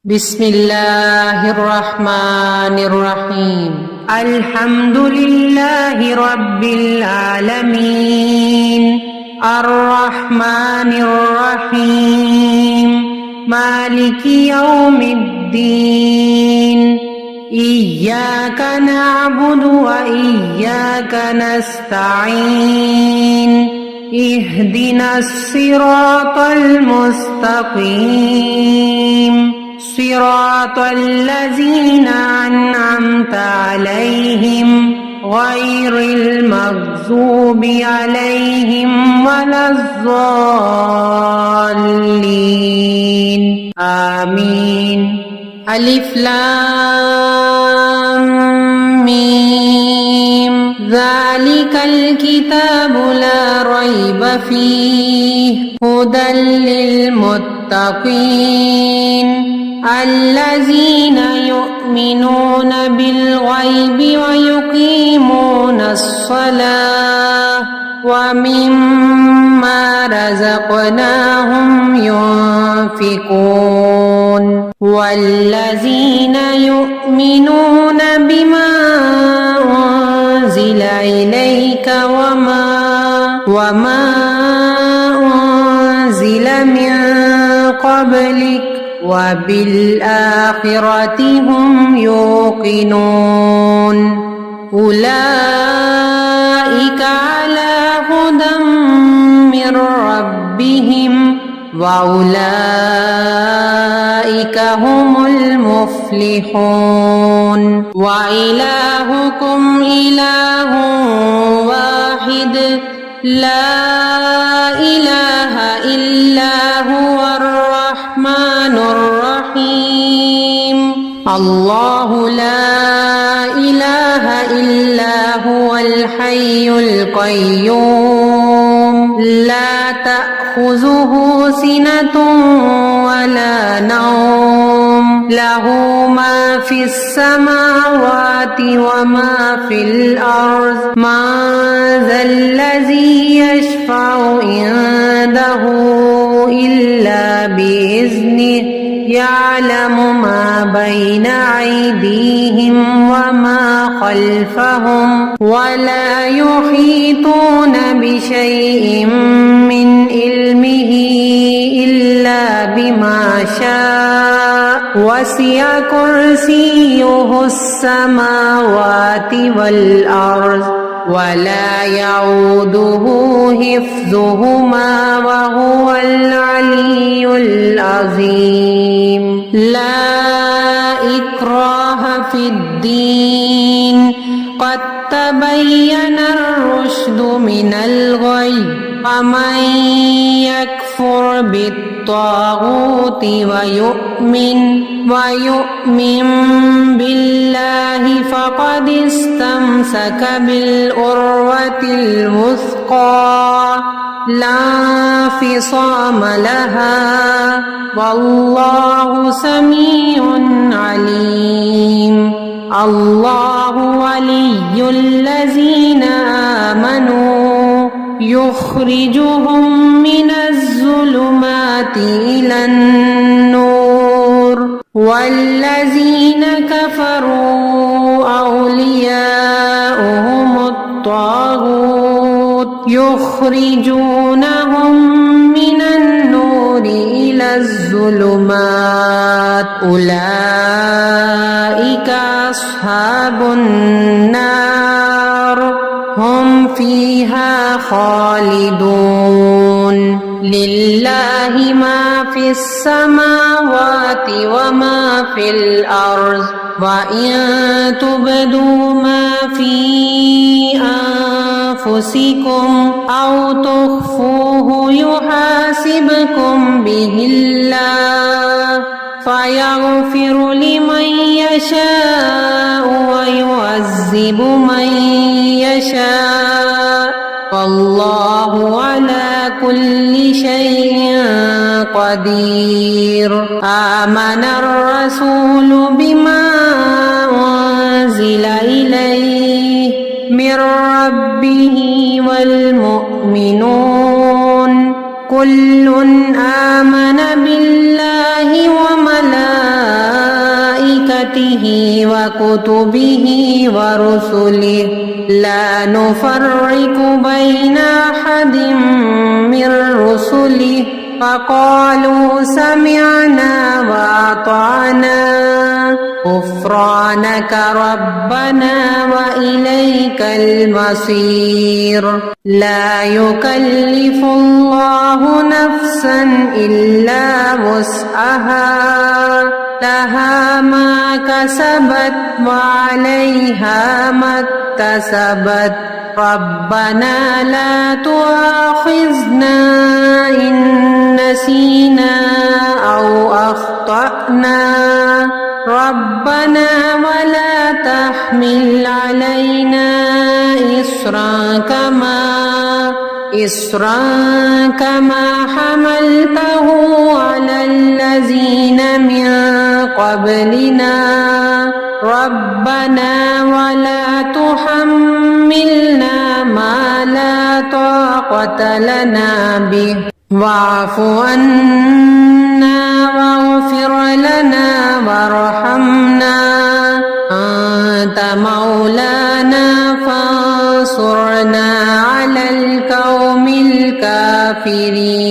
بسم الله الرحمن الرحيم الحمد لله رب العالمين الرحمن الرحيم مالك يوم الدين إياك نعبد وإياك نستعين اهدنا الصراط المستقيم صراط الذين أنعمت عليهم غير المغضوب عليهم ولا الضالين آمين ألف لام ميم ذلك الكتاب لا ريب فيه هدى للمتقين الذين يؤمنون بالغيب ويقيمون الصلاة ومما رزقناهم ينفقون والذين يؤمنون بما أنزل إليك وما أنزل من قبلك وبالآخرة هم يوقنون أولئك على هدى من ربهم وأولئك هم المفلحون وإلهكم إله واحد لا إله إلا هو الرحمن الرحيم الله لا إله إلا هو الحي القيوم لا تأخذه سنة ولا نوم له ما في السماوات وما في الأرض من ذا الذي يشفع عنده إلا بإذنه يعلم ما بين أيديهم وما خلفهم ولا يحيطون بشيء من علمه إلا بما شاء وسع كرسيه السماوات والأرض ولا يعوده حفظهما وهو العلي العظيم لا إكراه في الدين قد تبين الرشد من الغي ومن يكفر بالطاغوت ويؤمن بالله فقد استمسك بالعروة الوثقى لا انفصام لها والله سميع عليم الله ولي الذين آمنوا يخرجهم من الظلمات إلى النور والذين كفروا أولياؤهم الطاغوت يخرجونهم من النور إلى الظلمات أولئك أصحاب النار هم فيها خالدون لله ما في السماوات وما في الأرض وإن تبدوا ما في أنفسكم أو تخفوه يحاسبكم به الله فيغفر لمن يشاء ويعذب من يشاء والله على كل شيء قدير آمن الرسول بما أنزل إليه من ربه والمؤمنون كل آمن بالله وملائكته وملائكته وكتبه ورسله لا نفرق بين أحد من رسله فقالوا سمعنا وأطعنا غفرانك ربنا وإليك المصير لا يكلف الله نفسا إلا وسعها لها ما كسبت وعليها ما اكتسبت ربنا لا تؤاخذنا إن نسينا أو أخطأنا ربنا ولا تحمل علينا إصرا كما حملته على الذين من قبلنا ربنا ولا تحملنا ما لا طاقة لنا به واعف عنا واغفر لنا وارحمنا أنت مولانا فانصرنا على القوم الكافرين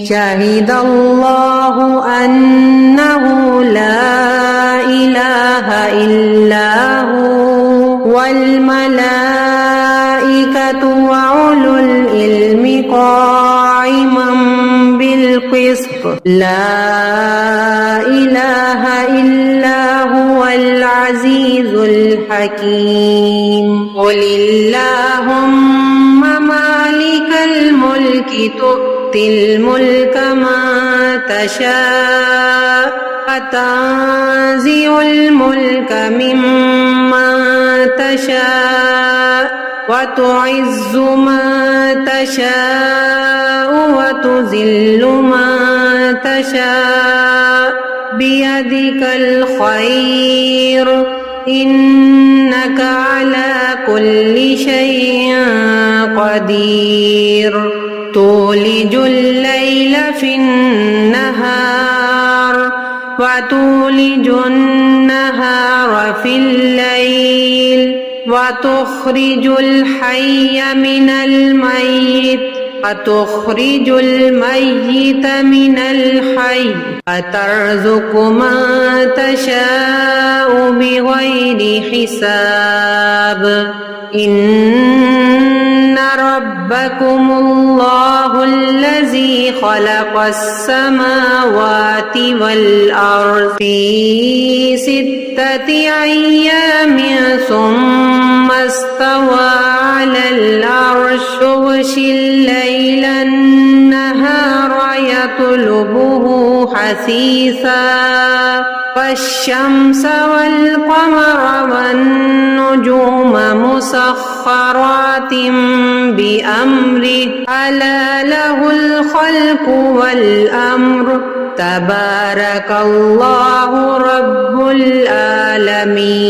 شهد الله أنه لا إله إلا هو والملائكة وأولو العلم قائما بالقسط لا إله إلا هو العزيز الحكيم قل اللهم مالك الملك تؤتي الملك من تشاء وتنزع الملك ممن تشاء وتعز من تشاء وتذل من تشاء بيدك الخير إنك على كل شيء قدير تولج الليل في النهار وتولج النهار في الليل وتخرج الحي من الميت وتخرج الميت من الحي وترزق من تشاء بغير حساب إن ربكم الله الذي خلق السماوات والأرض في 6 أيام ثم استوى على العرش يغشي الليل النهار يطلبه حثيثا والشمس والقمر والنجوم مسخرات بأمره ألا له الخلق والأمر تبارك الله رب العالمين.